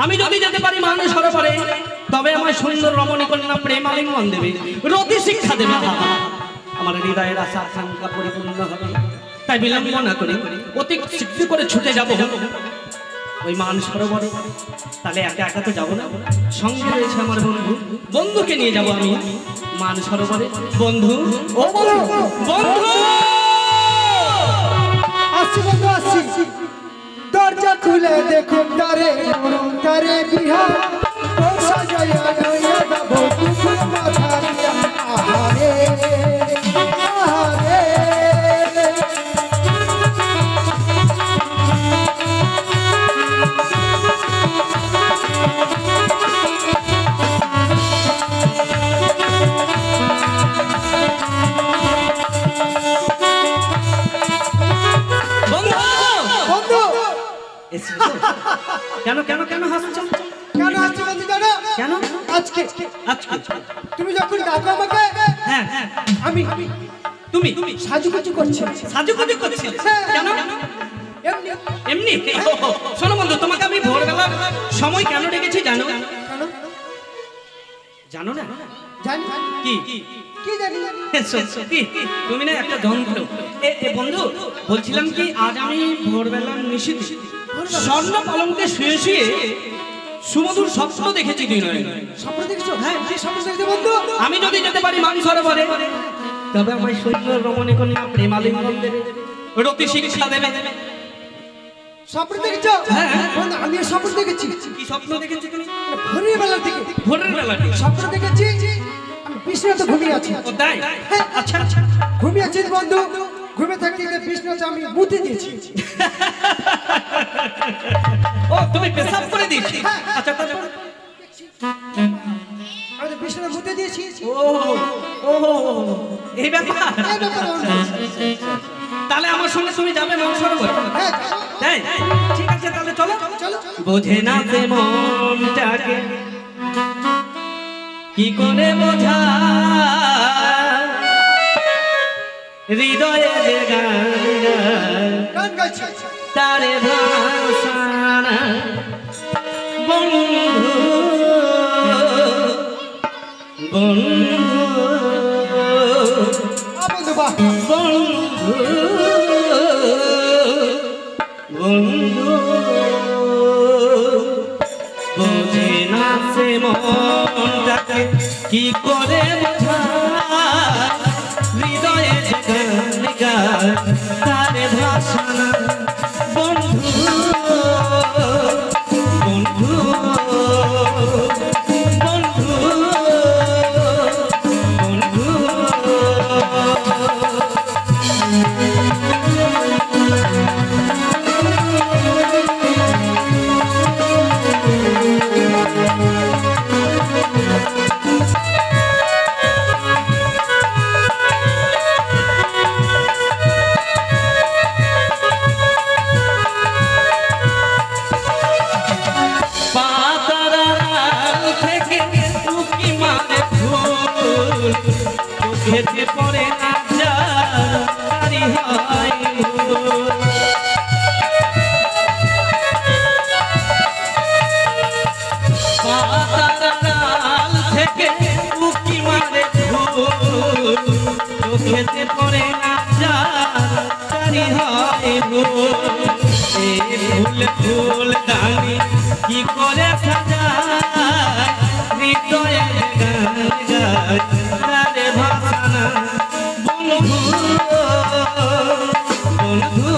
আমি যদি যেতে পারি মান সরোবরে তবে আমার সুন্দর রমণী কন্যা প্রেম আলিঙ্গন দেবে, রতি শিক্ষা দেবে, আমার হৃদয়ের আশা আকাঙ্ক্ষা পরিপূর্ণ হবে। তাই বিলম্ব না করে অতি শীঘ্র করে ছুটে যাব ওই মান সরোবরে। তাহলে একা একা তো যাবো না, সঙ্গে রয়েছে আমার বন্ধু, বন্ধুকে নিয়ে যাব আমি মান সরোবরে। বন্ধু, ও বন্ধু, বন্ধু আসছি বন্ধু আসছি, দরজা খুলে দেখুন তারে তারে বিহার ও সাজাইয়া লইয়া যাব কুকুর মাথা দিয়া। আহারে আহারে কেন কেন কেন হাসছো? কেন আসছি বন্ধু জানো? কেন? আজকে আজকে তুমি যখন ডাকো আমাকে, হ্যাঁ আমি তুমি সাজুগুজু করছি। সাজুগুজু করছিলে কেন? এমনি এমনি? শোনো বন্ধু, তোমাকে আমি ভোরবেলা সময় কেন ডেকেছি জানো? কেন জানো না? জানি কি কি জানি কি তুমি না একটা যন্ত্র। বন্ধু বলছিলাম কি, আজ আমি ভোরবেলা নিশীথে স্বর্ণ পালঙ্কে শুয়ে শুয়ে সুমধুর স্বপ্ন দেখেছি। দুই নয় স্বপ্ন দেখছো? হ্যাঁ কি স্বপ্ন দেখছো বন্ধু? আমি যদি যেতে পারি মান সরোবরে তবে আমার সুন্দর রমণী কন্যা প্রেম আলিঙ্গন দেবে, রতি শিক্ষা দেবে। স্বপ্ন দেখছো? হ্যাঁ বন্ধু আমিও স্বপ্ন দেখেছি। কি স্বপ্ন দেখেছি তুমি? ভোরের বেলা থেকে ভোরের বেলা স্বপ্ন দেখেছি আমি বিছানাতে ঘুমিয়ে আছি। ও তাই? আচ্ছা আচ্ছা, ঘুমিয়ে আছি বন্ধু, ঘুমে থাকতে বিছানাতে আমি মুতে দিয়েছি। ও তুমি পেশাব করে দিয়েছি? আচ্ছা তারপর? আমি বিছানা মুতে দিয়েছি। ও ও এই ব্যাপার। এই ব্যাপার বন্ধু। তাহলে আমার সঙ্গে তুমি যাবে মান সরোবর? হ্যাঁ তাই? ঠিক আছে তাহলে চলো। চলো। বোঝে না যে মনটাকে কি করে বোঝা, হৃদয়ে যে গান গান গাইছি। তারে ভাসানা। বন্ধু বন্ধু বন্ধু বাহ বন্ধু বন্ধু বোঝে না সে মনটাকে কি করে বোঝা, হৃদয়ে গান গান তারে ভাসানা। বন্ধু বন্ধু বন্ধু বন্ধু খেতে পড়ে না জারি হয় পাতাল থেকে উকি মারে খেতে পড়ে না জারি হয় ফুল ফুল দানি কি করে সাজায়, হৃদয়ে গান গায় তারে ভাসানা। বন্ধু বন্ধু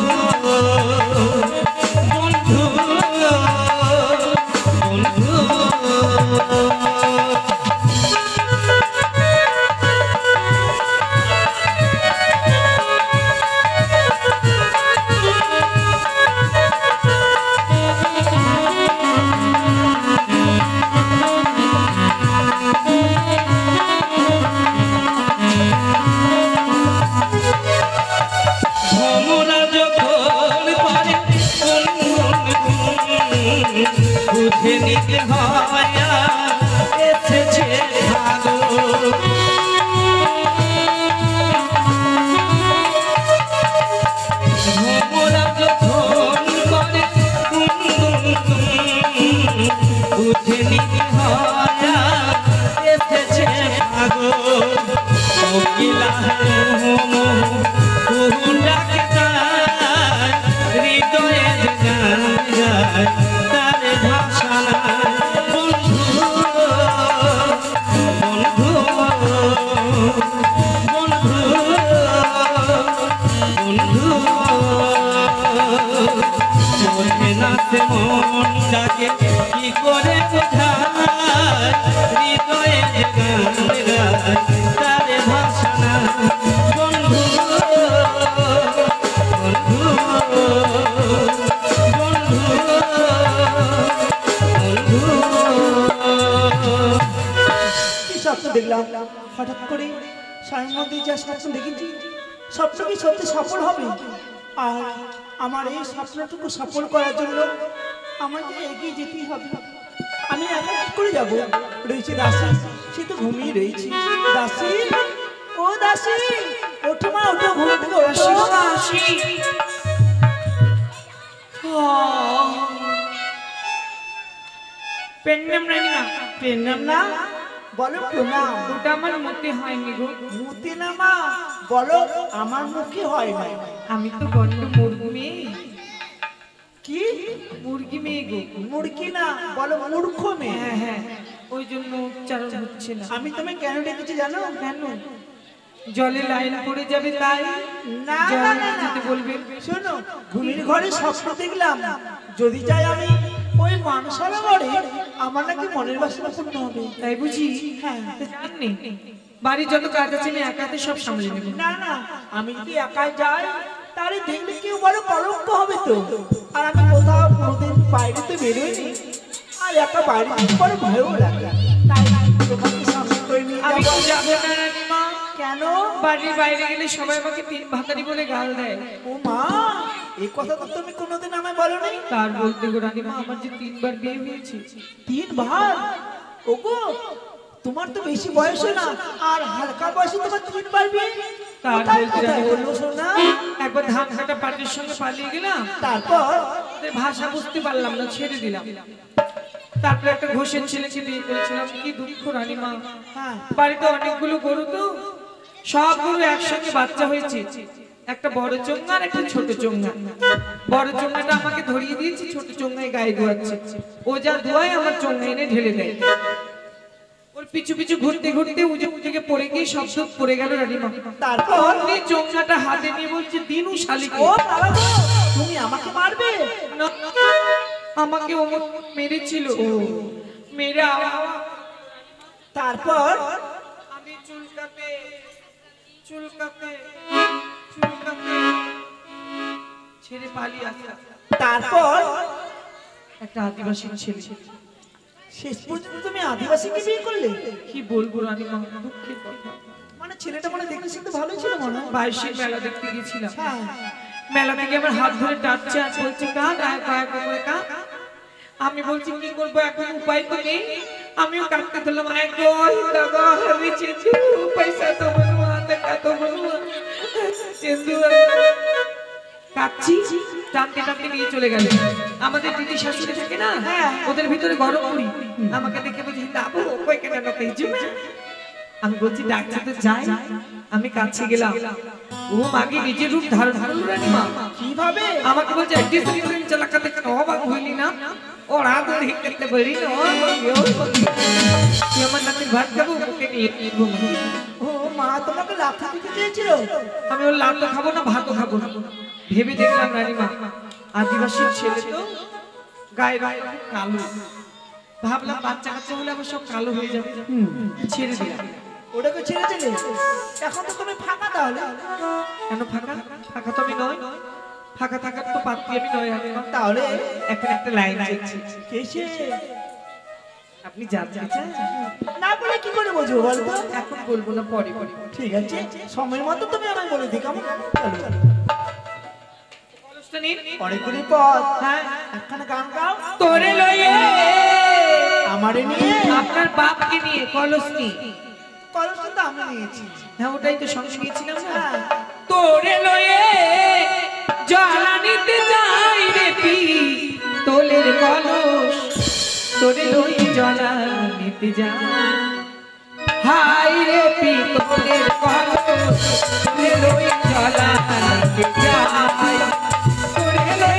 বন্ধু বন্ধু বুঝে নিতে হয় এসেছে ভালো, ভোমরা যখন করে বুঝে নিতে হয় এসেছে ভাগো কোকিলা কুহু ডাকে তার হৃদয়ে যে গান গায় তার ভাষা নাই বন্ধু বন্ধু বন্ধু বন্ধু মনে নাচে মন ডাকে কি করে বোঝায় হৃদয়ে যে গান গায় তার ভাষা নাই বন্ধু বন্ধু বন্ধু কি স্বপ্ন দেখলাম হঠাৎ করে স্বয়ং মধ্যে যা স্বপ্ন দেখেছি স্বপ্ন কি সত্যি সফল হবে আর আমার এই স্বপ্নটুকু সফল করার জন্য আমাকে এগিয়ে যেতেই হবে আমি একা কি করে যাবো রয়েছে দাসী সে তো ঘুমিয়ে রয়েছে দাসী ও দাসী ওঠো মা ওঠো ঘুম থেকে ওঠো পেন নাম রানীমা পেন নাম না বলো প্রণাম ওটা আমার মুখে হয়নি গো মুতি না মা বলো আমার মুখে হয় না আমি তো বড্ড মুরগি মেয়ে কি মুরগি মেয়ে গো মুরগি না বলো মূর্খ মেয়ে হ্যাঁ হ্যাঁ ওই জন্য উচ্চারণ হচ্ছে না আমি তুমি কেন ডেকেছি জানো কেন জলে লাইন পড়ে যাবে তাই না জলে না, না, না। যেতে বলবে শোনো ঘুমির ঘরে স্বপ্ন দেখলাম যদি চাই আমি ওই মানসারা ঘরে আমার নাকি মনের বাসনা পূর্ণ হবে তাই বুঝি হ্যাঁ জাননি বাড়ির যত কাজ আছে আমি একা হাতে সব সামলে নেব না না আমি যদি একাই যাই তাহলে দেখলে কেউ বড় কলঙ্ক হবে তো আর আমি কোথাও কোনোদিন বাইরে তো বেরোইনি আর একা বাইরে যেতে বড় ভয়ও লাগে তাই তোমাকে সামনে করে নিয়ে আমি তো যাবো যাবো না রানীমা কেন বাড়ির বাইরে গেলে সবাই আমাকে তিন ভাতারি বলে গাল দেয় ও মা এই কথা তো তুমি কোনোদিন আমায় বলোনি তার বলতে গো রানীমা আমার যে 3 বার বিয়ে হয়েছে 3 বার ওগো তোমার তো বেশি বয়স না আর হালকা বয়সে তোমার 3 বার বিয়ে তার কোথায় বলতে কোথায় রানীমা, বললো শোনা একবার ধান কাটা পার্টির সঙ্গে পালিয়ে গেলাম তারপর ওদের ভাষা বুঝতে পারলাম না ছেড়ে দিলাম তারপরে একটা ঘোষের ছেলেকে বিয়ে করেছিলাম কি দুঃখ রানীমা হ্যাঁ বাড়িতে অনেকগুলো গরু তো সব গরু একসঙ্গে বাচ্চা হয়েছে একটা বড় চোঙা আর একটা ছোট চোঙা বড় চোঙাটা আমাকে ধরিয়ে দিয়েছে ছোট চোঙায় গায়ে ধোয়াচ্ছে ও যা ধোয়ায় আমার চোঙা এনে ঢেলে দেয় ওর পিছু পিছু ঘুরতে ঘুরতে উজে থেকে পড়ে গিয়ে শব্দ পড়ে গেল রানীমা তারপর অমনি চোঙাটা হাতে নিয়ে বলছে দিনু শালিকে ও বাবা গো তুমি আমাকে মারবে না, আমাকে ও মেরেছিল মেরে তারপর আমি চুলকাতে চুলকাতে চুলকাতে ছেড়ে পালিয়ে আসলাম তারপর একটা আদিবাসী ছেলে শেষ পর্যন্ত তুমি আদিবাসীকে বিয়ে করলে কি বলবো রানীমা দুঃখের কথা মানে ছেলেটা মনে দেখতে শুনতে ভালোই ছিল মনে হয়। বাইশের মেলা দেখতে গেছিলাম হ্যাঁ মেলা থেকে আমার হাত ধরে টানছে আর বলছে কাঁদ আয় করে কাঁদ আমি বলছি কি করবো এখন উপায় তো নেই আমিও কাঁদতে ধরলাম আয় গো দাদা আমি চেঁচু পয়সা তো বলবো টাকা তো বলবো চেন্দু কাচ্ছি টানতে টানতে নিয়ে চলে গেল আমাদের দিদি শাশুড়ি থাকে না ওদের ভিতরে গরম করি আমাকে দেখে বলছি দাবু কই কেন কইছি আমি বলছি ডাকতে তো যাই আমি কাছে গেলাম ও মাগে নিজের রূপ ধারণ করলো রানীমা কিভাবে আমাকে বলছে ডিসিপ্লিন চালাকাতে কেন অবাক হইলি না ওরা তো হিকতে বলি না তুই আমার নাতির ভাত খাবো ওকে নিয়ে ঘুমো ও মা তোমাকে লাফা দিতে চেয়েছিল আমি ওর লাল খাবো না ভাতও খাবো না ভেবে দেখলাম রানীমা আদিবাসী ছেলে তো গায়ে গায়ে কালো ভাবলাম বাচ্চা কাচ্চা হলে আবার সব কালো হয়ে যাবে ছেড়ে দিলাম ওটাকে ছেড়ে দিলে এখন তো তুমি ফাঁকা তাহলে কেন ফাঁকা ফাঁকা তো আমি নয় ফাঁকা থাকার তো পাত্রী আমি নয় রানীমা তাহলে এখন একটা লাইন আছে কেসে আপনি জানতে চান না বলে কি করে বুঝবো বলতো এখন বলবো না পরে পরে ঠিক আছে সময় মতো তুমি আমায় বলে দিই কেমন চলো কলসটা নিন অনেকগুলি পথ হ্যাঁ একখানা গান গাও তোরে লয়ে আমারে নিয়ে আপনার বাপকে নিয়ে কলস নিয়ে কলসটা তো আমি নিয়েছি হ্যাঁ ওটাই তো সঙ্গে নিয়েছিলাম না হ্যাঁ। তোরে লয়ে জ্বালানিতে যাই রে পি তোলের কলস তোরে লই জলা নিতে যা হাই রে পিতলের কলস তোরে লই জলা নিতে যা তোরে লই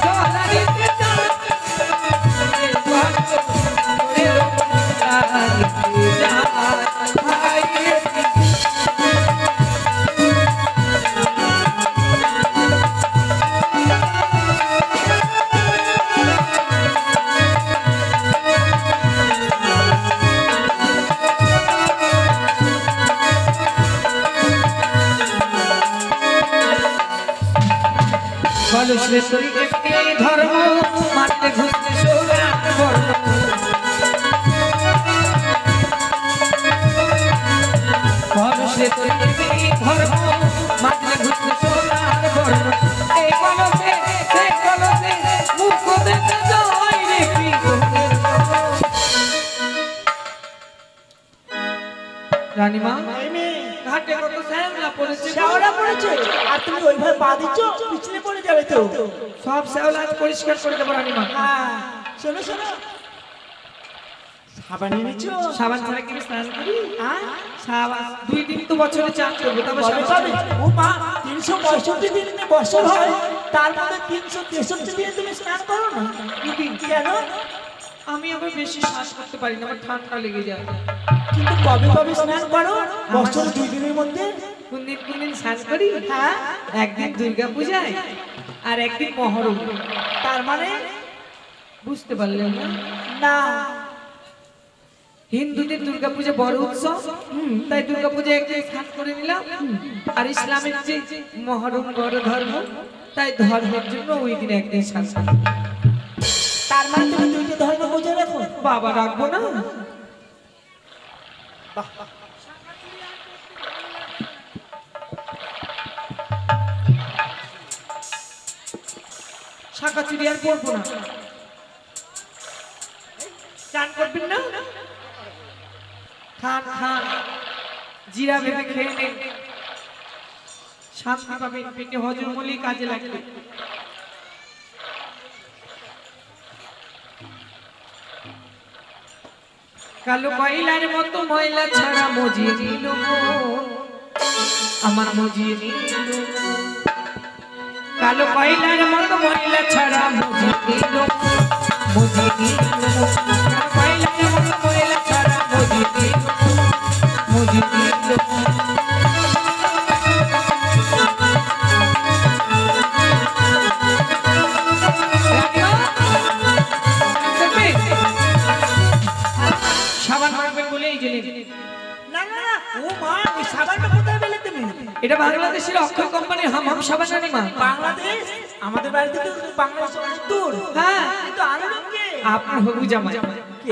জলা নিতে যা তোরে লই জলা নিতে যা হাই রে কলসে তোর একটি ধর্ম মানতে ঘুরতে সোনার বর্ণ কলসে তোর একটি ধর্ম মানতে ঘুরতে সোনার বর্ণ এই কলসে মুখ দেখতে যাই রে কি রানীমা এই মেয়ে, ঘাটে কত শ্যাওলা পড়েছে গো। শ্যাওলা পড়েছে আর তুমি ওইভাবে পা দিচ্ছ পিছলে পড়ে যাবে তো। সব শ্যাওলা আজ পরিষ্কার করে দেবো রানীমা হ্যাঁ শোনো শোনো, সাবান এনেছো? সাবান ছাড়া কি আমি স্নান করি হ্যাঁ সাবান 2 দিন তো বছরে চান করবো তবে কবে সাবান কবে? ও মা 365 দিনে বছর হয়, তার মধ্যে 363 দিনে তুমি স্নান করো না? কেন? আমি আবার বেশি শ্বাস করতে পারি না আমার ঠান্ডা লেগে যায় কিন্তু কবে কবে স্নান করো বছর 2 দিনের মধ্যে? কোন দিন স্নান করি হ্যাঁ একদিন দুর্গা পূজায় আর একদিন মহরম তার মানে বুঝতে পারলেন না না হিন্দুদের দুর্গা পূজা বড় উৎসব তাই দুর্গা পূজায় একদিন স্নান করে নিলাম আর ইসলামের যে মহরম বড় ধর্ম তাই ধর্মের জন্য ওই দিন একদিন স্নান করি। তার মানে তুমি দুইটা ধর্ম বুঝে রাখো। বাবা রাখবো না শাঁখা চুড়ি আর পরবো না চান করবেন না খান খান জিরা ভেবে খেয়ে নেন শান্তি পাবেন পেটে হজম হলেই কাজে লাগবে কালো কয়লার মতো ময়লা ছাড়া মজিয়ে নিল আমার মজিয়ে নিল কালো কয়লার মতো ময়লা ছাড়া মজিয়ে নিল কালো কয়লার মতো ময়লা ছাড়া মজিয়ে নিল সাবান মাখবেন বলে এই জন্য না না না ও মা এই সাবানটা কোথায় পেলে তুমি? এটা বাংলাদেশের অক্ষয় কোম্পানির হাম সাবান রানীমা বাংলাদেশ? আমাদের বাড়িতে তো বাংলাদেশ অনেক দূর। হ্যাঁ কিন্তু আনলাম কে? আপনার হবু জামাই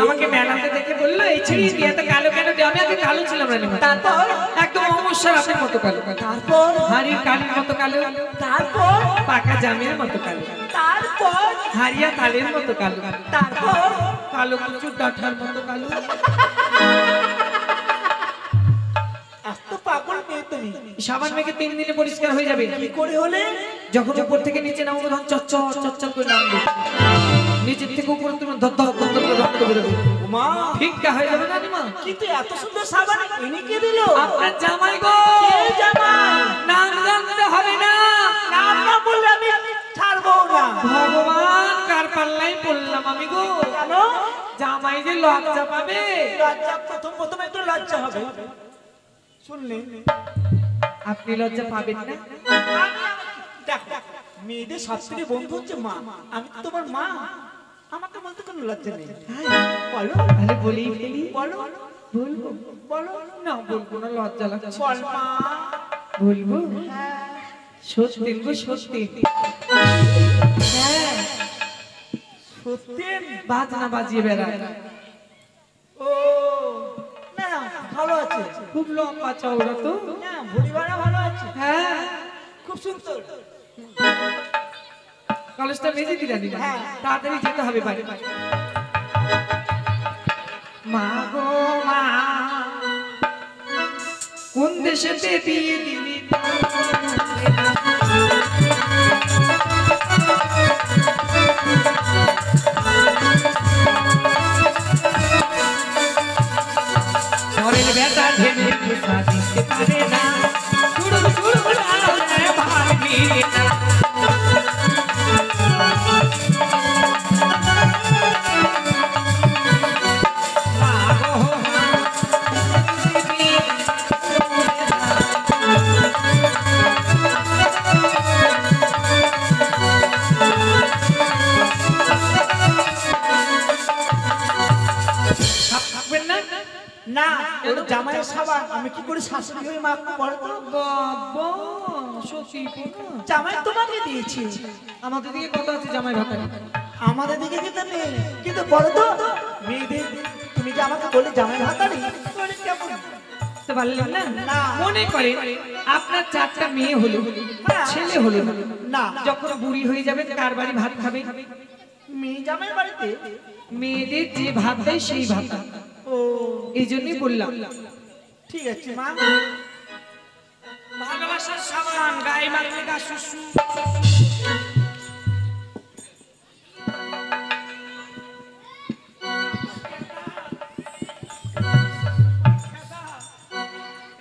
আমাকে মেলাতে দেখে বললো এই ছিড়ি দিয়ে তো কালো কেন দিয়ে আমি আগে কালো ছিলাম রানীমা তারপর একদম অমস্যার আপনার মতো কালো তারপর হাড়ির কালির মতো কালো তারপর পাকা জামের মতো কালো তারপর হারিয়া তালের মতো কালো তারপর কালো কুচুর ডাঁঠার মতো কালো এত পাগল মেয়ে তুমি। সাবান মেখে 3 দিনে পরিষ্কার হয়ে যাবে কি করে হলে? যখন উপর থেকে নিচে নামবো তখন চচ্চর চচ্চর করে নামবে নিচের থেকে উপরে তুমি ধর ধর ধর ধর করে রক্ত বেরোবে মা ফিক্কা হয়ে যাবে রানীমা কিন্তু এত সুন্দর সাবান এনে কে দিল? আপনার জামাই গো কে জামাই? নাম জানতে হবে না নাম না বললে আমি ছাড়বো না। ভগবান কার পাল্লাই পড়লাম আমি গো কেন? জামাই যে লজ্জা পাবে লজ্জা প্রথম একটু লজ্জা হবে শুনলে। আপনি লজ্জা পাবেন না দেখো মেয়েদের সবথেকে বন্ধু হচ্ছে মা। আমি তো তোমার মা, আমাকে বলতে কোনো লজ্জা নেই। বলো তাহলে বলেই ফেলি বলো বলবো বলো না বলবো না লজ্জা লাগছে বল মা। বলবো সত্যি গো সত্যি হ্যাঁ সত্যি? বাজনা বাজিয়ে বেড়ায় ও না না ভালো আছে। খুব লম্বা চওড়া তো না ভুড়ি বাড়া ভালো আছে। হ্যাঁ খুব সুন্দর। কলেজটা মেজে দিলা দিলা হ্যাঁ। তাড়াতাড়ি যেতে হবে বাড়ি মা গো মা কোন দেশেতে দিয়ে দিলি না ওর জামাইয়ের সাবান আমি কি করে শাশুড়ি হয়ে মাখবো বলো তো? বাবা সত্যি জামাই তোমাকে দিয়েছি, আমাদের দিকে কত আছে জামাই ভাতা? আমাদের দিকে কিন্তু নেই। কিন্তু বলো তো মেয়েদের, তুমি যে আমাকে বলে জামাই ভাতা নেই, তাহলে কেমন? তো পারলেন না? না। মনে করেন আপনার 4টা মেয়ে হলো, হ্যাঁ। ছেলে হলো না, না যখন বুড়ি হয়ে যাবে কার বাড়ি ভাত খাবে? মেয়ে জামাই বাড়িতে। মেয়েদের যে ভাত দেয় সেই ভাত। ও এই জন্যই বললাম ঠিক আছে মা। ভালোবাসার সাবান গায়ে মাখলে গা শুশু।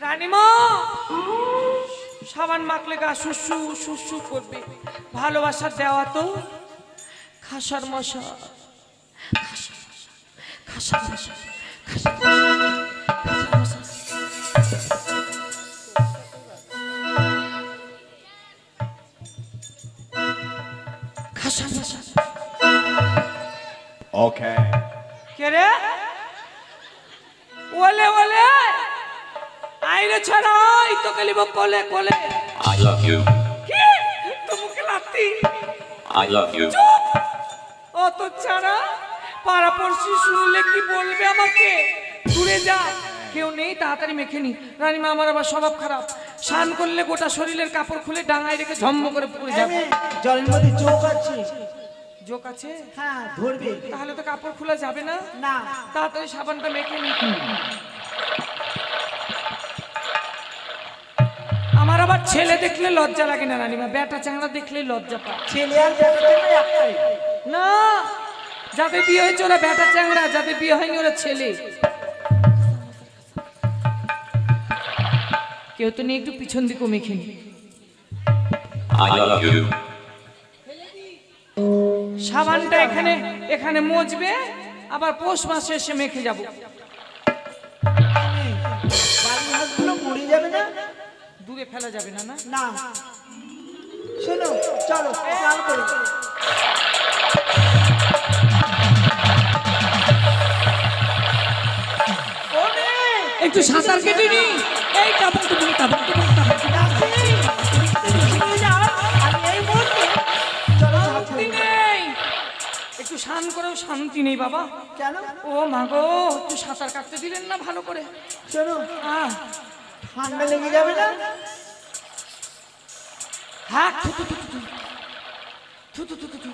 রানীমা সাবান মাখলে গা শুশু শুশু করবে। ভালোবাসার দেওয়া তো খাসার মশা, খাসার মশা, খাসার মশা, খাসার মশা। খাসার মশা। Okay. কে রে? ওলে ওলে আইরে ছাড়া এই তো গেলিব কোলে কোলে। I love you. কি তোমাকে লাত্তি? I love you. ও তো ছাড়া পাড়া পড়শি শুনলে কি বলবে আমাকে? দূরে যা, কেউ নেই, তাড়াতাড়ি মেখে নি। রানীমা আমার আবার স্বভাব খারাপ, স্নান করলে গোটা শরীরের কাপড় খুলে ডাঙায় রেখে ঝম্ম করে পড়ে যাবে। জলের মধ্যে চোখ আছে। জোক আছে? হ্যাঁ ধরবে। তাহলে তো কাপড় খোলা যাবে না। না তাড়াতাড়ি সাবানটা মেখে নি। আমার আবার ছেলে দেখলে লজ্জা লাগে না রানীমা, বেটা চাংড়া দেখলেই লজ্জা পায়। ছেলে আর বেটা তো একটাই। না, যাদের বিয়ে হয়েছে ওরা বেটা চাংড়া, যাদের বিয়ে হয়নি ওরা ছেলে। কেউ তো নেই, একটু পিছন দিকে মেখে নি। I love you. সাবানটা এখানে এখানে মুছবে, আবার পৌষ মাসে এসে মেখে যাব। বাড়ির হাতগুলো মরে যাবে না? দূরে ফেলা যাবে না। না না শোনো চলো স্নান করি। একটু সাঁতার কেটে নি। এই কাপড় তো তুমি কাপড় তো একটু স্নান করেও শান্তি নেই বাবা। কেন? ও মা গো, একটু সাঁতার কাটতে দিলেন না ভালো করে? শোনো আহ, ঠান্ডা লেগে যাবে না? হ্যাঁ, থু, থু, থু, থু, থু। থু, থু, থু, থু, থু।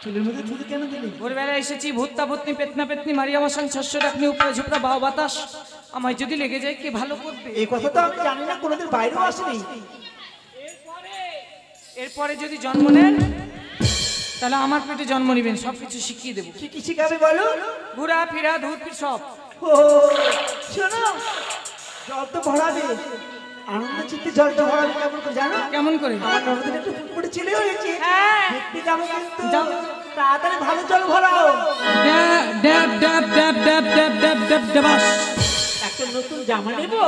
চুলের মধ্যে থুতু কেন দিলি? ভোরবেলা এসেছি, ভূতটা ভূতনি পেতনা পেতনি মারি আমার সঙ্গে শস্য ডাকনি উপরে ঝুপড়া বাও বাতাস। আমায় যদি লেগে যায় কে ভালো করবে? এই কথা তো আমি জানি না, কোনোদিন বাইরেও আসেনি। এরপরে যদি জন্ম নেন তাহলে আমার পেটে জন্ম নেবেন, সবকিছু শিখিয়ে দেবো। কি কি শিখাবে বলো? ঘোরা ফেরা ধূপ সব। ও শোনো, জল তো ভরাবে, আনন্দ চিত্তে জলটা ভরাবে। কেমন করে জানো? কেমন করে? আমার ননদের একটু ফুটফুটে ছেলে হয়েছে। হ্যাঁ। দেখতে যাবো কিন্তু যাও। তাড়াতাড়ি ভালো জল ভরাও। একটা নতুন জামা নেবো,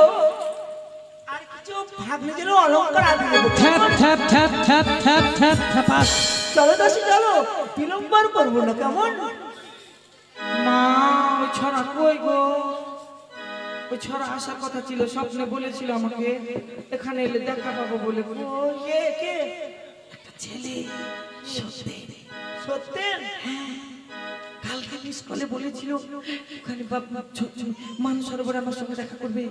আর কিছু ভাগ্নেজের অলংকার আনতে দেবো। চলো দাসি চলো, বিলম্ব আর করবো না কেমন? মা ওই ছড়া কই গো? ওই ছড়া আসার কথা ছিল, স্বপ্নে বলেছিল আমাকে এখানে এলে দেখা পাবো বলে বলে। ও কে কে? একটা ছেলে সত্যেন। সত্যেন? কালকে মিস কলে বলেছিল ওখানে মান সরোবর আমার সঙ্গে দেখা করবে।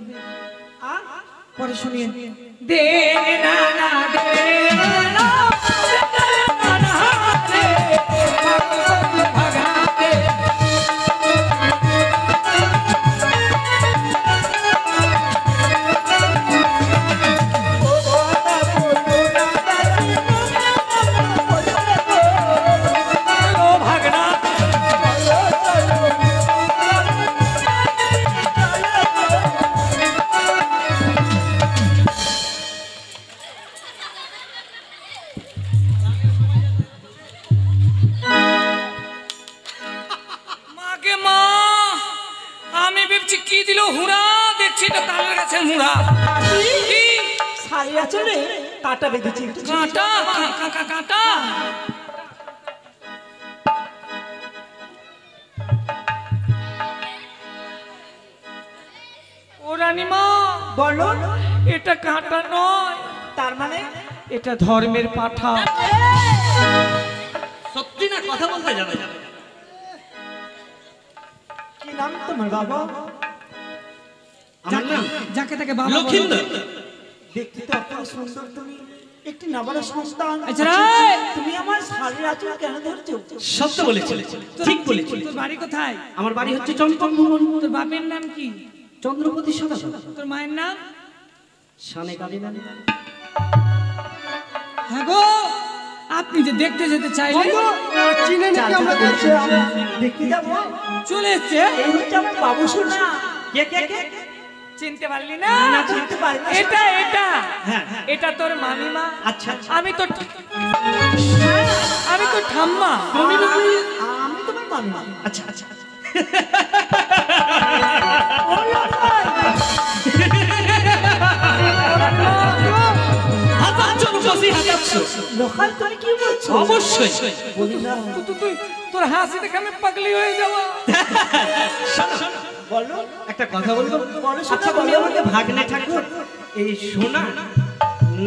পরে শুনিয়ে দে না না দে না না ভাগাতে। কি দিল হুড়া, দেখছি তো তালের গাছের মুড়া। কি শাড়ি আঁচলে কাঁটা বেঁধেছি, একটু কাঁটা কাঁটা। বলো। এটা কাঁটা নয়, তার মানে এটা ধর্মের পাঠা। সত্যি না কথা বলতে যাবে? কি নাম তোমার বাবা? আমার নাম যাকে তাকে বাবা বলো। লক্ষিন্দর। দেখতে তো অপূর্ব সুন্দর তুমি, একটি নাবালক সন্তান। আচ্ছা রে। তুমি আমার শাড়ির আঁচল কেন ধরছো? সত্য বলেছিল, ঠিক বলেছিল। তোর বাড়ি কোথায়? আমার বাড়ি হচ্ছে চম্পক ভবন। তোর বাপের নাম কি? চন্দ্রপতি সদাগর। তোর মায়ের নাম? শানে কাবিনা। হ্যাঁ গো, আপনি যে দেখতে যেতে চাইলেন, চিনে নাকি আমরা বলছি দেখতে যাবো? চলে এসছে। এই হচ্ছে আমার বাবু সোনা। কে কে কে? চিনতে পারলি না? না, চিনতে পারি না। এটা এটা হ্যাঁ। এটা তোর মামিমা। আচ্ছা আচ্ছা। আমি তো ঠাম্মা। আমি তোমার মামা। আচ্ছা আচ্ছা। হাজারজন উপসী হাজারশো। লোকাল তুমি কি বলছো? অবশ্যই। বলি না, তোর হাসি দেখে আমি পাগলি হয়ে যাবো। শোনো, শোনো। বলো। একটা কথা বলবো? বলো শোনা, আচ্ছা তুমি বলো। আমাকে ভাগ্নে ঠাকুর এই সোনা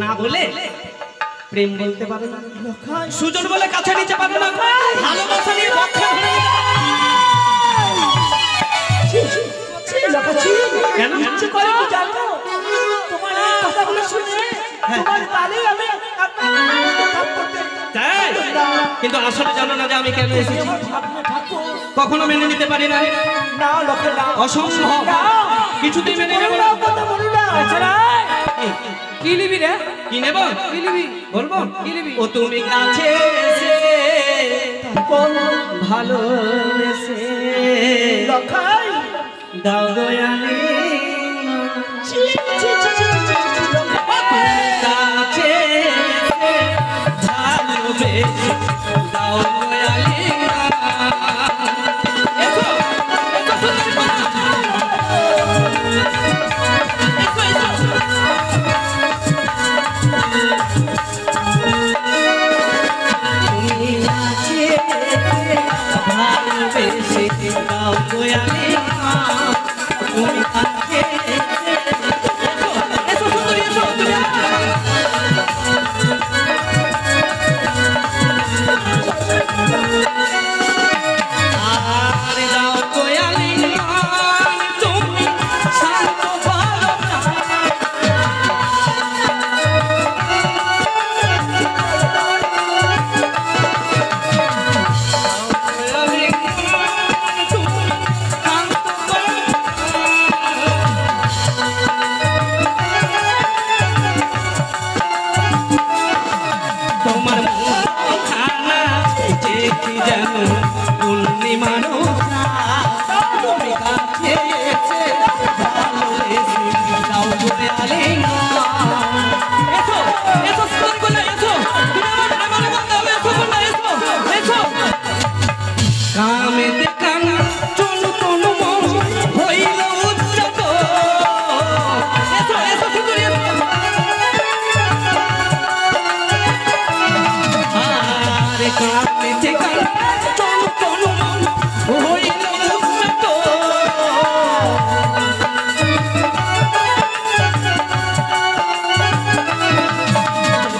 না বলে প্রেম বলতে পারো না? লোকাল সুজন বলে কাছে নিতে পারো না? ভালোবাসা নিয়ে বক্ষে ধরে নিতে পারো না? লোকাল কেন? ইচ্ছে করে কি জানো? তোমার এই কথাগুলো শুনে তোমার গালে আমি করতে তাই? কিন্তু আসলে জানো না যে আমি কেন এসেছি? আমার ভাবনা ঠাকুর। কখনো মেনে নিতে পারি না। না লোকাল না। অসম্ভব। না। কিছুতেই মেনে নেব বলো না। না, কথা বলো না। কি নিবি রে? কি নেব? কি নিবি? বলবো? কি নিবি? ও তুমি কাছে এসে ভালোবেসে লোকাল দাও দয়ালি ছি ছি ছি ছি ছি ছি লোকাল কাছে এসে ভালোবেসে দাও দয়ালি। এসো, এসো সুন্দরী কন্যা। এসো, এসো। তুমি কাছে এসে ভালোবেসে দাও দয়ালি। তুমি কাছে এসে এসো, এসো সুন্দরী, এসো তুমি। আর দাও দয়ালি তুমি শান্ত ভালো না। তোমার মুখখানা দেখি যেন পূর্ণিমার তুমি কাছে এসে ভালোবেসে দাও দয়ালি। এসো, এসো সুন্দর কন্যা, এসো। তুমি আমার প্রেমের বন্ধু, এসো কন্যা, এসো, এসো। কামে দেখানা চলু তনু মন হইল উচ্চত। এসো, এসো সুন্দরী, এসো। আরে কামে দেখানা চলু তনু মন হইল উচ্চত।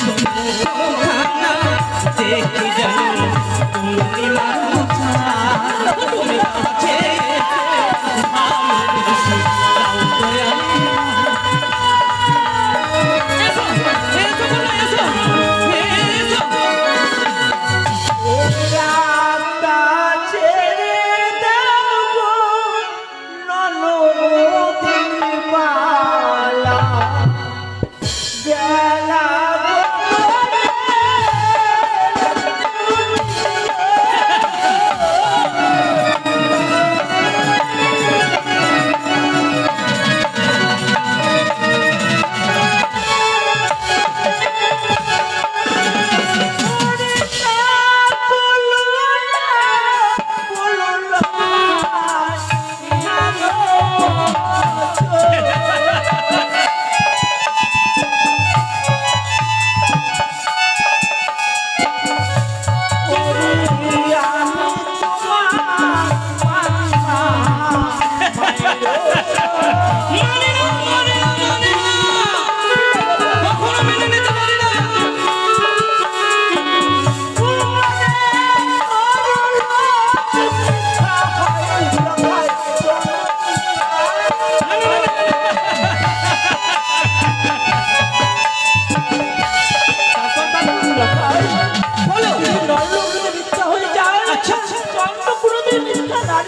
মুখখানা দেখি যেন পূর্ণিমার তুমি কাছে এসে ভালোবেসে দাও দয়ালি। এসো, এসো কন্যা, এসো, এসো। রাস্তা ছেড়ে দাও গো ননদিনী মালা বেলা গো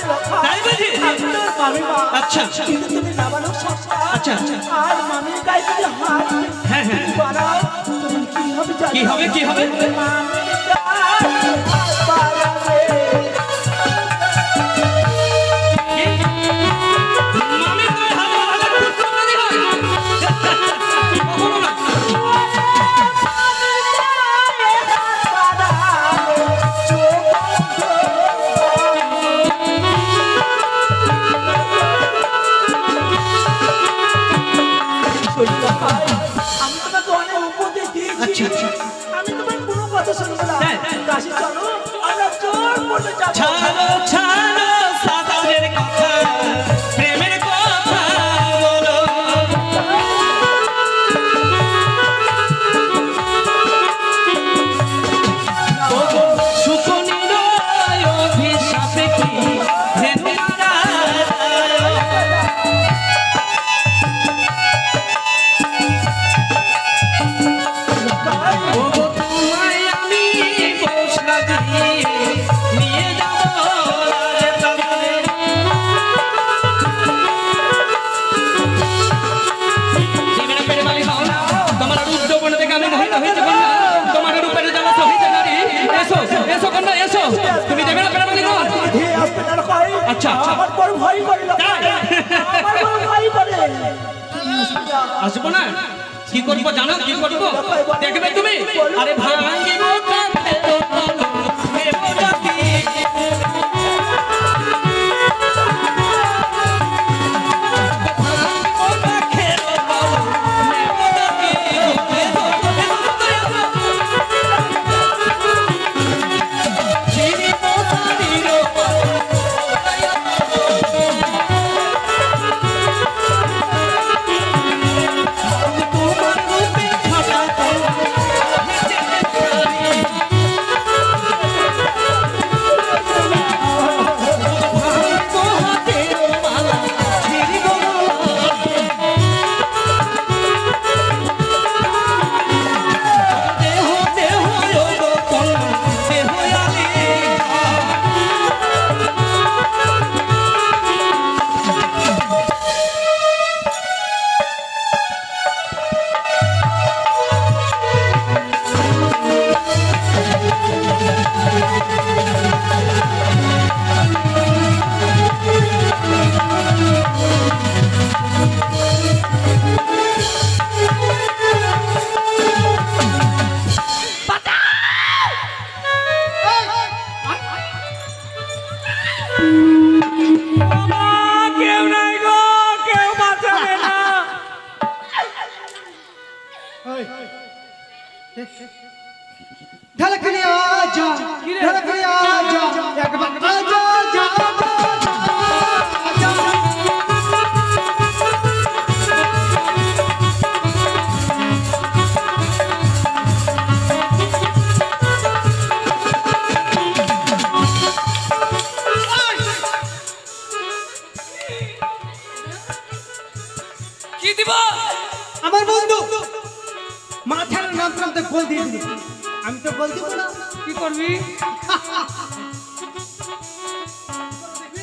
করে রাখা। তাই বুঝি? আমি তোর মামিমা। আচ্ছা। কিন্তু তুমি নাবালক সন্তান। আচ্ছা। আর মামির গায়ে যদি হাত হ্যাঁ, হ্যাঁ। বাড়াও, তুমি কি হবে জানো? কি হবে, কি হবে? মামির গায়ে হাত বাড়াবে। মামি তোর হাত বাড়ালে পুত্র বাড়ি হয়। কখনো না। আমি তোমাকে অনেক উপদেশ দিয়েছি। আচ্ছা, আচ্ছা। আমি তোমার কোনো কথা শুনবো না। হ্যাঁ। কাশি চলো, আমরা জোর করে যাবো। ছাড়ো ছাড়ো সাদারের কথা, প্রেমের কথা বলো। সুখনির অভিশাপে কি হেরে ওগো তোমায় আমি বসনা দিয়ে নিয়ে যাবো রাজপ্রাসাদে। জীবনে পেরে বালি হও না, তোমার রুদ্র বন থেকে আমি মোহিত হয়েছি কন্যা, তোমার রূপের জ্বালা সহিতে নারী। এসো এসো কন্যা এসো, তুমি দেবে না পেরে বালি নয়। ধীরে আসতে না কই। আচ্ছা, আচ্ছা। আমার বড় ভয় করে লোক। তাই? আমার বড় ভয় করে। আসবো না, কি করবো জানো, কি করবো দেখবে তুমি? আরে ভাঙিব কাঠের পলক, দেব জাতি। ভাঙিব কাঠের পলক, দেব জাতি। চিনিব তারির পলক, তোমার রূপে ছাড়া কন্যা धड़कने आजा, धड़कने आजा, एक बार आजा, आजा, आजा, आजा। কি দিব? আমার বন্ধু মাথার নাম নামতে গোল দিয়ে দিল। আমি তো গোল দিব না। কি করবি?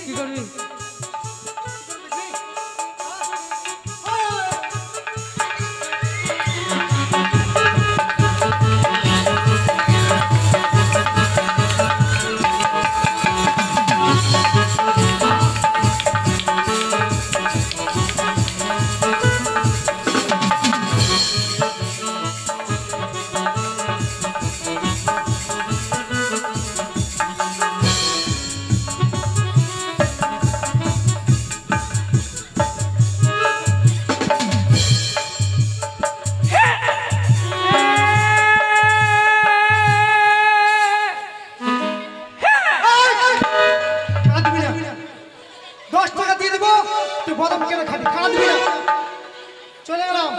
কি করবি? কাঁদবি না। 10 টাকা দিয়ে দিব, তুই বদাম কেন খাবি? কাঁদবি না। চলে গেলাম।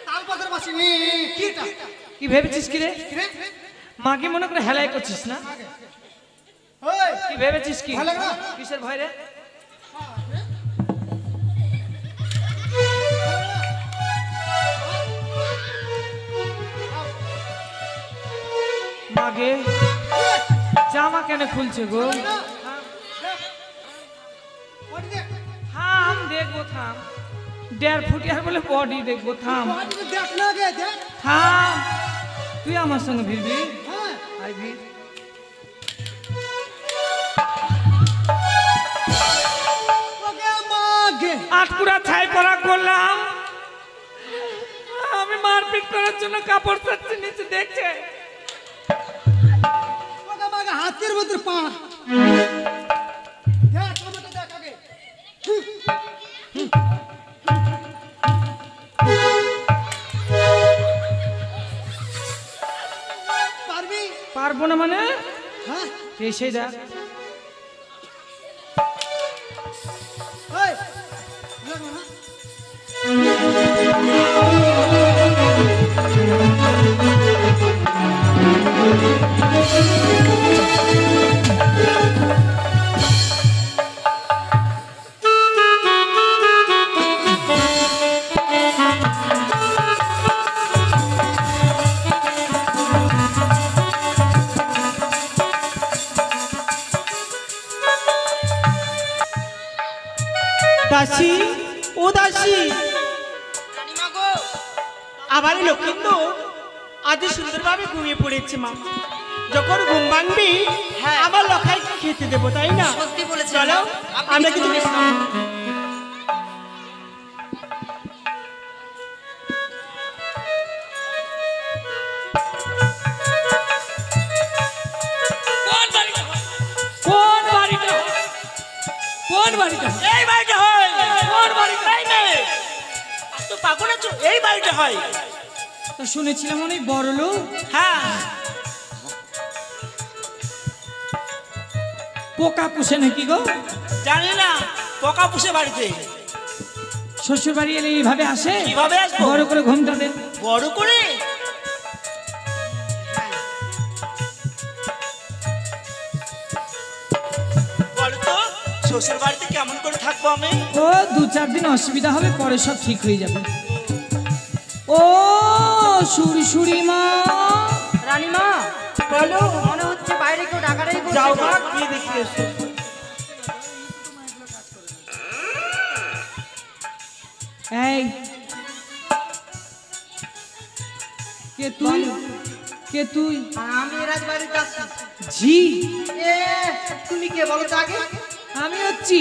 তালপাতার বাসি নি কি এটা? কি ভেবেছিস কি রে? কি রে? মাকে মনে করে হেলাই করছিস না? ওই কি ভেবেছিস কি? ভয় লাগে না? কিসের ভয় রে? গে জামা কেন খুলছে গো? থাম দেখবো, থাম 1.5 ফুটিয়ার বলে বডি দেখবো, থাম দেখ না গে দেখ। থাম। তুই আমার সঙ্গে ভিড়বি? হ্যাঁ আই ভিড়। ওকে মাগে আটকুড়া ছাই পরা করলাম, আমি মারপিট করার জন্য কাপড় ছাড়ছি নিচে, দেখছে ওকে মাগে হাতের মধ্যে পা দেখ আমাকে দেখ আগে। পারবি? পারবো না মানে? হ্যাঁ এসে দেখ। এই লাগো না। দাসী, ও দাসী, আবার লক্ষ্মীন্দর আজ সুন্দরভাবে ঘুমিয়ে পড়েছে মা। যখন ঘুম ভাঙবি আবার লখাইকে খেতে দেবো, তাই না? চলো আমরা কিছু বিশ্রাম নিই। কোন বাড়িটা? কোন বাড়িটা? এই বাড়িটা হয়। কোন বাড়িটা? এই মেয়ে তো পাগল আছো, এই বাড়িটা হয়। তো শুনেছিলাম অনেক বড় লোক। হ্যাঁ পোকা পুষে নাকি গো? জানি না, পোকা পুষে বাড়িতে। শ্বশুর বাড়ি এলে এইভাবে আসে? কিভাবে আসবো? বড় করে ঘুমটা দেন। বড় করে বলো তো, শ্বশুর বাড়িতে কেমন করে থাকবো আমি? ও 2-4 দিন অসুবিধা হবে, পরে সব ঠিক হয়ে যাবে। ও সুরি মা, রানীমা বলো, মনে হচ্ছে বাইরে কেউ ডাকাডাকি করছে। যাও মা, গিয়ে দেখি এসো। এই কে তুই? কে তুই? আমি রাজবাড়িতে আছি। জি, এ তুমি কে বলো তো আগে? আমি হচ্ছি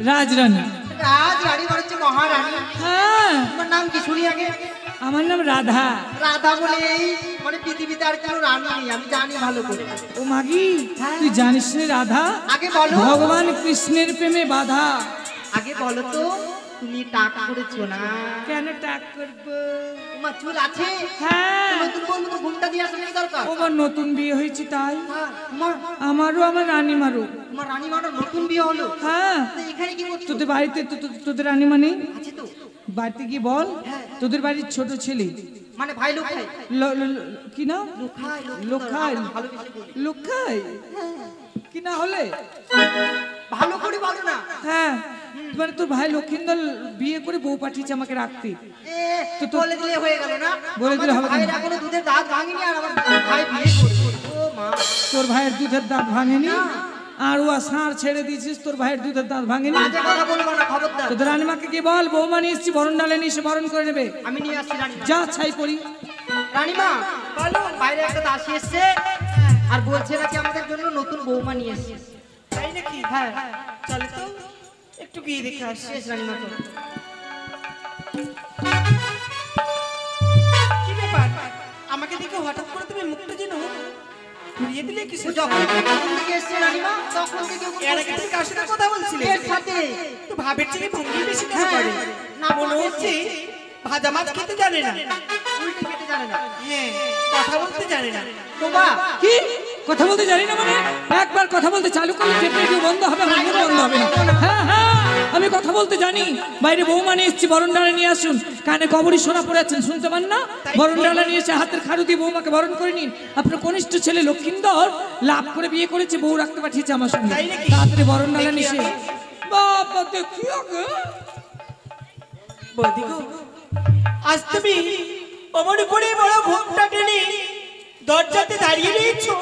রাজরানী। রাজরানী মানে হচ্ছে মহারানী। হ্যাঁ, তোমার নাম কি শুনি আগে? আমার নাম রাধা। রাধা বলে এই মানে পৃথিবীতে আর কেউ রানী নেই, আমি জানি ভালো করে। ও মাগি, তুই জানিস রে রাধা? আগে বলো, ভগবান কৃষ্ণের প্রেমে বাধা। আগে বলো তো তুমি টাক করেছো না? কেন টাক করবো? তোমার চুল আছে? হ্যাঁ, নতুন বউ মতো ঘুমটা দিয়ে আসলে দরকার। ওবার নতুন বিয়ে হয়েছে তাই। হ্যাঁ, তোমার আমারও, আমার রানীমারও। তোমার রানী মানে নতুন বিয়ে হলো? হ্যাঁ, তো এখানে কি করছো? তোদের বাড়িতে তোদের রানীমা নেই? আছে তো, বাড়িতে গিয়ে বল তোদের বাড়ির ছোট ছেলে মানে ভাই লোক খাই। কি না লোখাই লোখাই ভালোবেসে বলি। লোখাই কি না হলে ভালো করে বলো না। হ্যাঁ, মানে তোর ভাই লক্ষিন্দর বিয়ে করে বউ পাঠিয়েছে আমাকে রাখতে। তো বলে দিলে হয়ে গেল না? বলে দিলে হবে ভাইয়ের না। এখনো দুধের দাঁত ভাঙেনি আর আমার ভাই বিয়ে করবে। ও মা, তোর ভাইয়ের দুধের দাঁত ভাঙেনি আর ও ষাঁড় ছেড়ে দিয়েছিস, তোর ভাইয়ের দুধের দাঁত ভাঙেনি। বাজে কথা বলবো না, খবরদার। তোদের রানীমাকে কি বল বৌমা নিয়ে এসছি, বরণ ডালে নিয়ে এসে বরণ করে নেবে। আমি নিয়ে আসছি রানীমা। যা ছাই করি। রানীমা বলো, বাইরে একটা দাসী এসছে আর বলছে নাকি আমাদের জন্য নতুন বৌমা নিয়ে এসছে। তাই নাকি? হ্যাঁ চলে তো একটু গিয়ে দেখে আসি। শেষ রানীমা তো। কি ব্যাপার, আমাকে দেখে হঠাৎ করে তুমি মুখটা যেন ঘুরিয়ে দিলে ও কিসের? যখন থেকে এসছে রানীমা তখন থেকে ও এর আগে তুমি কার সাথে কথা বলছিলে? এর সাথে। তো ভাবের চেয়ে ভঙ্গি বেশি কেন হ্যাঁ, করে? না মনে হচ্ছে ভাজা মাছ খেতে জানে না। উল্টে খেতে জানে না। হ্যাঁ, কথা বলতে জানে না। তোমা কি কথা বলতে জানি না মানে? একবার কথা বলতে চালু করলে টেপে বন্ধ হবে, আমার মুখ বন্ধ হবে না। হ্যাঁ হ্যাঁ, আমি কথা বলতে জানি। বাইরে বৌমা নিয়ে এসছি, বরণ ডালা নিয়ে আসুন। কানে কবরী সোনা পড়ে আছেন, শুনতে পান না? বরণ ডালা নিয়ে এসে হাতের খাড়ু দিয়ে বৌমাকে বরণ করে নিন। আপনার কনিষ্ঠ ছেলে লক্ষিন্দর লাভ করে বিয়ে করেছে, বউ রাখতে পাঠিয়েছে আমার সঙ্গে। তাই নাকি? তাড়াতাড়ি বরণ ডালা নিয়ে এসে। বাবা দেখি আগে বৌদি গো, আজ তুমি অমন করে বড় ঘোমটা টেনে দরজাতে দাঁড়িয়ে রয়েছো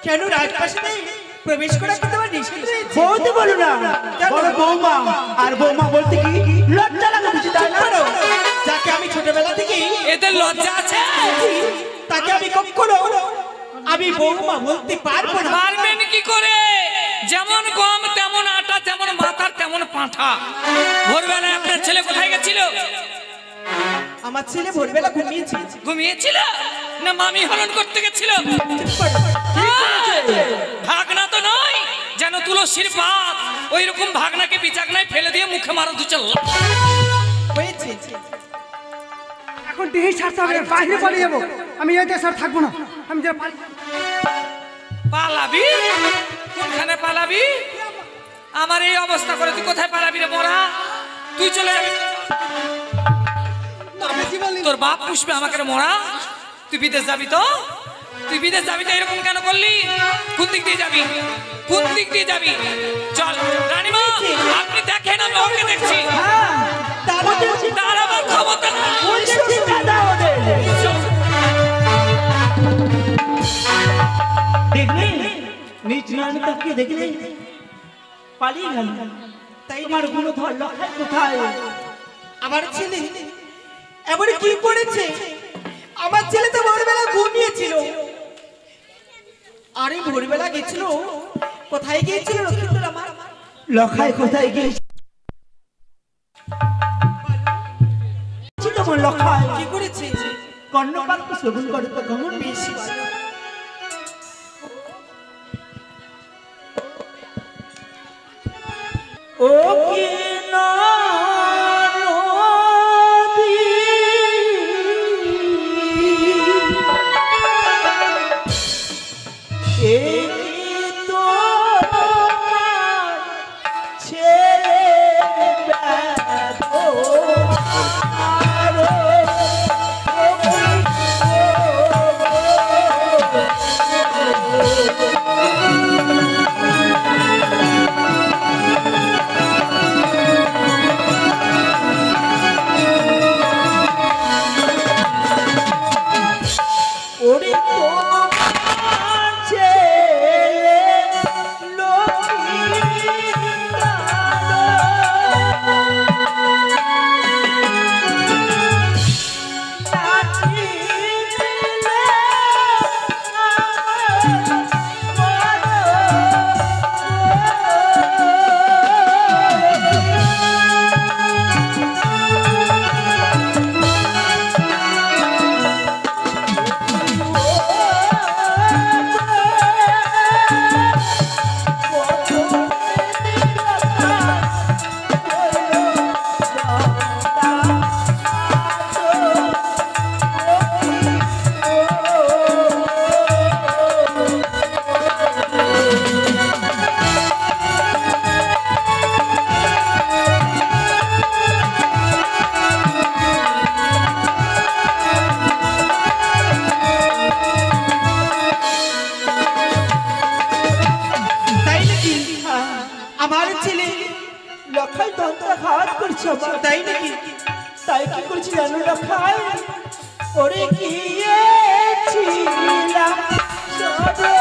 কেন? রাজপ্রাসাদে প্রবেশ করা কি তোমার নিষেধ রয়েছে? বলতে বলো না, বলো বৌমা। আর বৌমা বলতে কি লজ্জা লাগে বুঝি, তাই না? যাকে আমি ছোটবেলা থেকে এদের লজ্জা আছে? তাকে আমি কখনো আমি বৌমা বলতে পারবো না। পারবেন কি করে? যেমন গম তেমন আটা, যেমন মাথার তেমন পাঁঠা। ভোরবেলায় আপনার ছেলে কোথায় গেছিল? আমার ছেলে ভোরবেলা ঘুমিয়েছে। ঘুমিয়েছিল না মামি হরণ করতে গেছিল? ভাগনা তো নয়, যেন তুলসীর বাপ। ওই রকম ভাগনাকে বিচাগনায় ফেলে দিয়ে মুখে মারো দু চল। হয়েছে এখন দেহি ছাড়তে হবে, বাইরে পালিয়ে যাবো। আমি এই দেশে আর থাকবো না। আমি যে পালাবি? কোনখানে পালাবি? আমার এই অবস্থা করে তুই কোথায় পালাবি রে মোরা? তুই চলে যাবি, তোর বাপ পুষবে আমাকে রে মোরা। তুই বিদেশ যাবি তো? তুই বিদেশ যাবি তো এরকম কেন করলি? কোন দিক দিয়ে যাবি? কোন দিক দিয়ে যাবি? চল রানীমা, আপনি দেখেন, আমি ওকে দেখছি। তার আমার ক্ষমতা নাই। দেখলে নিজ নয়নে তাকিয়ে দেখলে পালিয়ে গেল। তাই আমার গুণধর লখাই কোথায়? আমার ছেলে এবারে কি করেছে? আমার ছেলে তো ভোরবেলা ঘুমিয়েছিল। আরে ভোরবেলা গেছিল, কোথায় গিয়েছিল লক্ষিন্দর আমার? লখাই কোথায় গিয়েছিল? তোমার লখাই কি করেছে? কর্ণপাত শ্রবণ করে তো কেমন বেশি। ও কি নদী এই তো ছেলে তাই নাকি? তাই কি করেছি জানো লখাই? ওরে গিয়েছিলাম সবে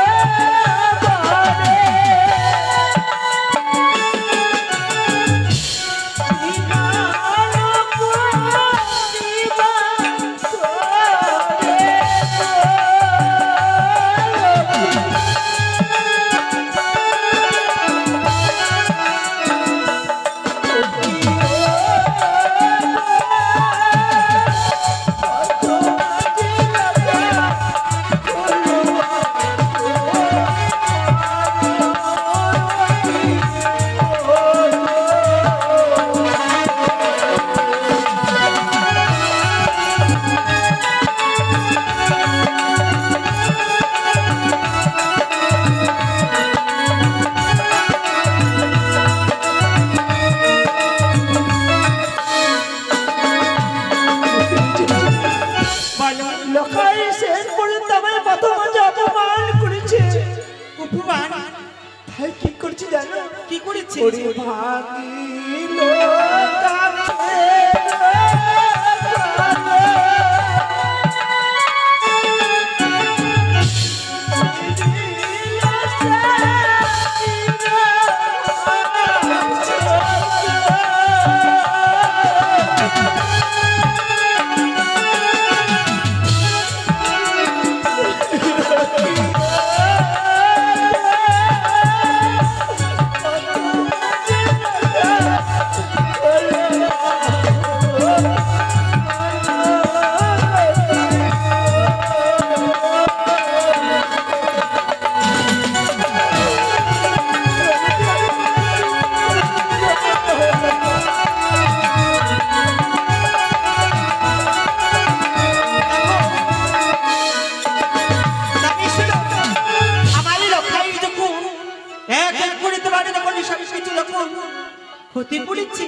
সত্যি পড়েছি।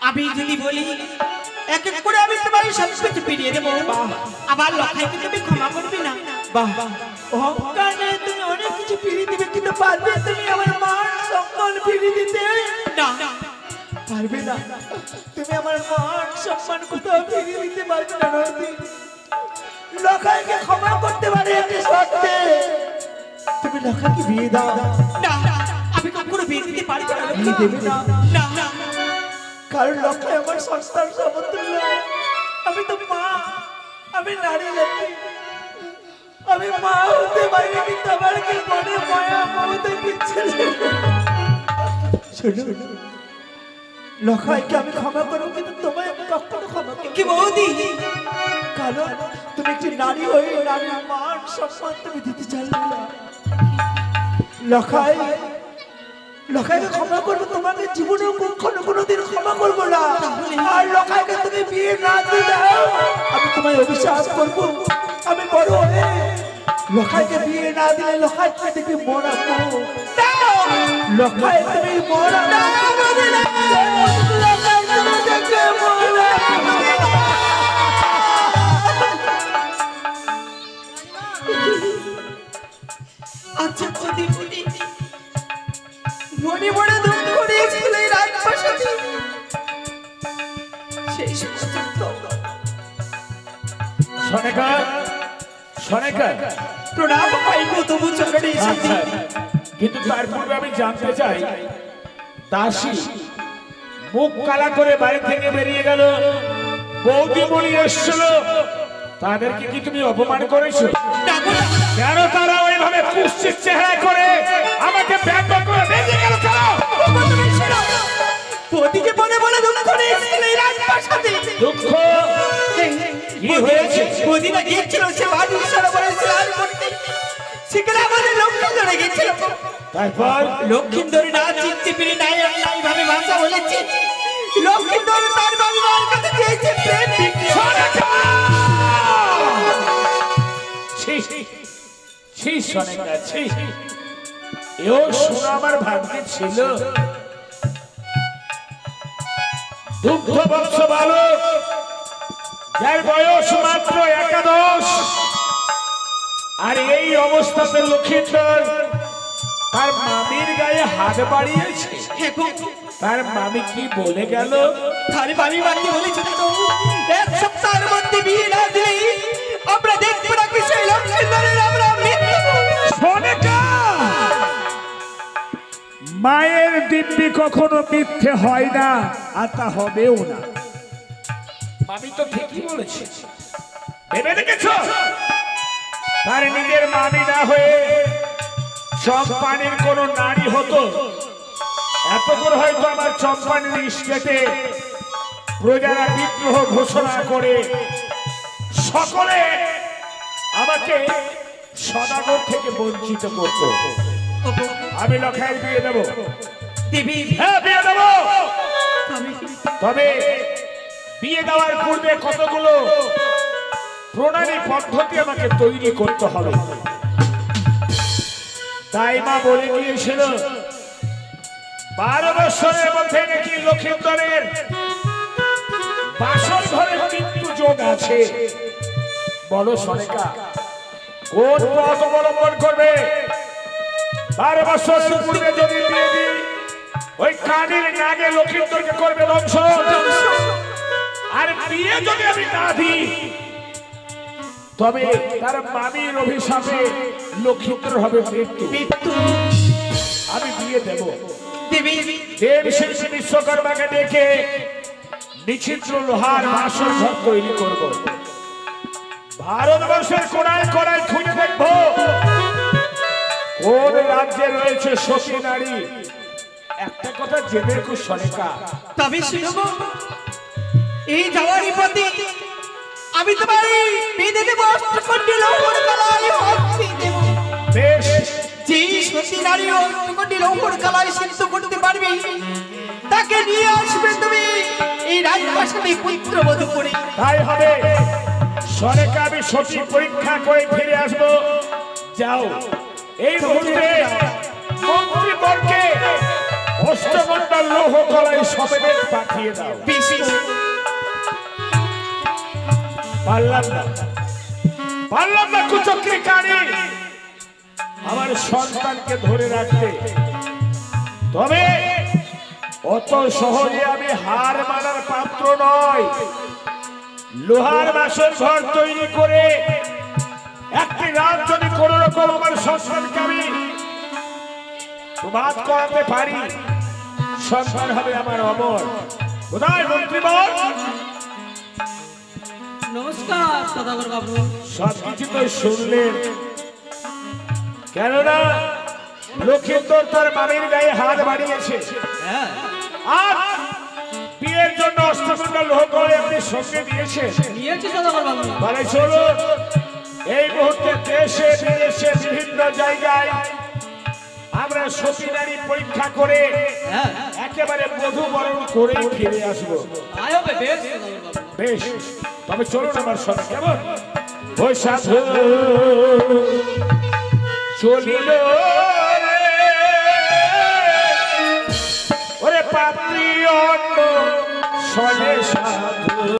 আমি যদি বলি এক এক করে আমি তোমার সব কিছু ফিরিয়ে দেবো, আবার লখাইকে তুমি ক্ষমা করবে না। বাহ অহংকারে তুমি অনেক কিছু ফিরিয়ে দিবে, কিন্তু পারবে তুমি আমার মান সম্মান ফিরিয়ে দিতে না? পারবে না। তুমি আমার মান সম্মান কোথাও ফিরিয়ে দিতে পারবে না নদী। লখাইকে ক্ষমা করতে পারে একটি শর্তে। তুমি লখাকে বিয়ে দাও। না, আমি কখনো বিয়ে দিতে পারবো না। বিয়ে দেবে না? না, কারণ লখাই আমার সংস্থার সমতুল্য। আমি তো মা, আমি নারী জাতি, আমি মা হতে পারি, কিন্তু আমার কি মনে মায়া মমতা কিচ্ছু নেই। শোনো, লখাইকে আমি ক্ষমা করবো, কিন্তু তোমায় আমি কখনো ক্ষমা করবো কি বৌদি, কারণ তুমি একটি নারী হয়ে নারীর মান সম্মান তুমি দিতে চাইলে না। লখাইকে ক্ষমা করবো, তোমাকে জীবনেও কখনো কোনোদিন ক্ষমা করবো না। আর লখাইকে তুমি বিয়ে না দিয়ে দাও, আমি তোমায় অভিশাপ করবো। আমি বড় হয়ে লখাইকে বিয়ে না দিলে লখাইকে দেখবি মরাবো। লখাই তুমি মরাবো। আচ্ছা বৌদি, মনে মনে দুঃখ করেছিল এই রাজপ্রাসাদে। সেই সমস্ত প্রণাম পাইব তবু চরণে এসেছি। কিন্তু তার পূর্বে আমি জানতে চাই, দাসী মুখ কালা করে বাড়ি থেকে বেরিয়ে গেল, বৌদিমণি এসেছিল, তাদেরকে কি তুমি অপমান করেছো? কেন তারা ওইভাবে কুৎসিত চেহারা করে আমাকে ব্যঙ্গ করে বেরিয়ে গেল? কেন? বৌদিকে মনে মনে দুঃখ নিয়েছিল এই রাজপ্রাসাদে। দুঃখ কি হয়েছে? বৌদিরা গিয়েছিল সে বাড়ির সরোবরে স্নান করতে, সেখানে আমাদের লক্ষ্মীন্দরে গেছিল। তারপর লক্ষ্মীন্দর না চিনতে পেরে নাই ভাবে ভাষা বলেছে। লক্ষ্মীন্দর তার বাবার কাছে চেয়েছে প্রেম ভিক্ষা। এও শোনা আমার ভাগ্যে ছিল। দুগ্ধ বংশ বালক, যার বয়স মাত্র 11, আর এই অবস্থাতে লক্ষ্মীন্দর তার মামির গায়ে হাত বাড়িয়েছে। তার মামি কি বলে গেল? তার বাড়ি বাড়ি বলেছে তো, এক সপ্তাহের মধ্যে বিয়ে না দিলে আমরা দেখবো না কি সেই লক্ষ্মীন্দরের আমরা মৃত্যু। মায়ের দিব্যি কখনো মিথ্যে হয় না, আর তা হবেও না। মামি তো ঠিকই বলেছে। ভেবে দেখেছ, তার নিজের মামি না হয়ে চম্পানির কোন নারী হতো, এত করে হয়তো আমার চম্পানির স্টেটে প্রজারা বিদ্রোহ ঘোষণা করে সকলে আমাকে সদাগর থেকে বঞ্চিত করত। আমি লখাইয়ের বিয়ে দেবো, হ্যাঁ বিয়ে দেবো। তবে বিয়ে দেওয়ার পূর্বে কতগুলো প্রণালী পদ্ধতি আমাকে তৈরি করতে হবে। তাই মা বলে দিয়েছিল 12 বছরের মধ্যে নাকি লক্ষ্মীন্দরের বাসর ঘরে মৃত্যু যোগ আছে। বলো সনেকা, কোন পথ অবলম্বন করবে? 12 বছর পূর্বে যদি বিয়ে দিই, ওই কানের নাগে লক্ষ্মীন্দরকে করবে ধ্বংস। আর বিয়ে যদি আমি না দিই, তবে তার মামির অভিশাপে লক্ষ্মীন্দর হবে মৃত্যু। আমি বিয়ে দেব। দেব শিল্পী বিশ্বকর্মাকে ডেকে নিচিত্র লোহার বাসর ঘর তৈরি করব। ভারতবর্ষের কোনায় কোনায় খুঁজে দেখবো কোন রাজ্যে রয়েছে শশী নারী। একটা কথা জেনে খুব সরেকা, তবে শুনবো এই যাওয়ারই পথে আমি তোমার বেঁধে দেবো অষ্টকণ্ঠী লৌহর কালায় ভক্তি দেব। বেশ, যে সতী নারী অষ্টকণ্ঠী লৌহর কালায় সিদ্ধ করতে পারবে, তাকে নিয়ে আসবে তুমি এই রাজপ্রাসাদে পুত্রবধ করে। তাই হবে সরেকা। আমি সঠিক পরীক্ষা করে ফিরে আসবো। যাও, এই মুহূর্তে মন্ত্রীবর্গকে অষ্টমন্ডল লৌহ কলাই সমেত পাঠিয়ে দাও। পারলাম না কুচক্রি কানি আমার সন্তানকে ধরে রাখতে, তবে অত সহজে আমি হার মানার পাত্র নয়। লোহার বাসন ঘর তৈরি করে একটি রাত যদি কোন রকম আমার সন্তানকে আমি প্রবাদ করাতে পারি, সন্তান হবে আমার অমর। কোথায় মন্ত্রীবর? নমস্কার সদাগর বাবু। সবকিছু তো শুনলেন, কেননা লক্ষিন্দর তার মামির গায়ে হাত বাড়িয়েছে। হ্যাঁ, আর বিয়ের জন্য অষ্টমন্ডল লোহ করে আপনি সঙ্গে দিয়েছে। নিয়েছি সদাগর বাবু। মানে চলুন এই মুহূর্তে দেশে বিদেশে বিভিন্ন জায়গায় আমরা সতী নারী পরীক্ষা করে হ্যাঁ, একেবারে বধূ বরণ করে ফিরে আসবো। তাই হবে, বেশ সদাগর বাবু। বেশ, তবে চলুন আমার সঙ্গে। কেমন? ওই সাধু চলিল রে, ওরে পাত্রী অন্য সনে সাধু।